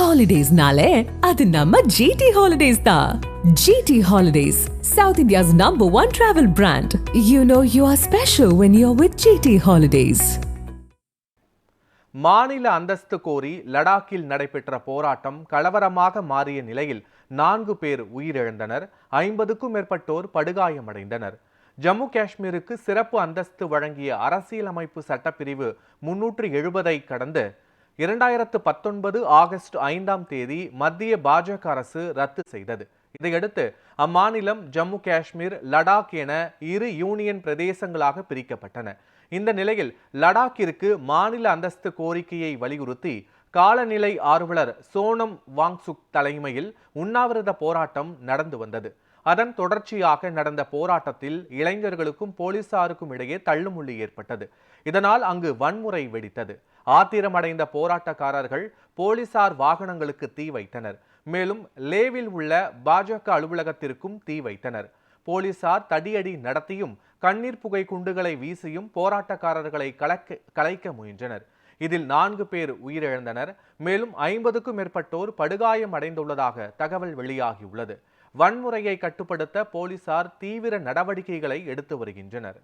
Holidays-nale, adu namma GT Holidays da. GT Holidays, South India's #1 travel brand. You know you are special when you're with GT Holidays. மாநில அந்தஸ்து கோரி லடாக்கில் நடைபெற்ற போராட்டம் கலவரமாக மாறிய நிலையில் 4 பேர் உயிரிழந்தனர், 50க்கும் மேற்பட்டோர் படுகாயமடைந்தனர். ஜம்மு காஷ்மீருக்கு சிறப்பு அந்தஸ்து வழங்கிய அரசியலமைப்பு சட்டப்பிரிவு 370ஐ கடந்து 2019 ஆகஸ்ட் 5ஆம் தேதி மத்திய பாஜக அரசு ரத்து செய்தது. இதையடுத்து அம்மாநிலம் ஜம்மு காஷ்மீர், லடாக் என 2 யூனியன் பிரதேசங்களாக பிரிக்கப்பட்டன. இந்த நிலையில் லடாக்கிற்கு மாநில அந்தஸ்து கோரிக்கையை வலியுறுத்தி காலநிலை ஆர்வலர் சோனம் வாங்சுக் தலைமையில் உண்ணாவிரத போராட்டம் நடந்து வந்தது. அதன் தொடர்ச்சியாக நடந்த போராட்டத்தில் இளைஞர்களுக்கும் போலீசாருக்கும் இடையே தள்ளுமுள்ளி ஏற்பட்டது. இதனால் அங்கு வன்முறை வெடித்தது. ஆத்திரமடைந்த போராட்டக்காரர்கள் போலீசார் வாகனங்களுக்கு தீ வைத்தனர். மேலும் லேவில் உள்ள பாஜக அலுவலகத்திற்கும் தீ வைத்தனர். போலீசார் தடியடி நடத்தியும் கண்ணீர் புகை குண்டுகளை வீசியும் போராட்டக்காரர்களை கலைக்க முயன்றனர். இதில் 4 பேர் உயிரிழந்தனர். மேலும் 50க்கும் மேற்பட்டோர் படுகாயம் அடைந்துள்ளதாக தகவல் வெளியாகியுள்ளது. வன்முறையை கட்டுப்படுத்த போலீசார் தீவிர நடவடிக்கைகளை எடுத்து வருகின்றனர்.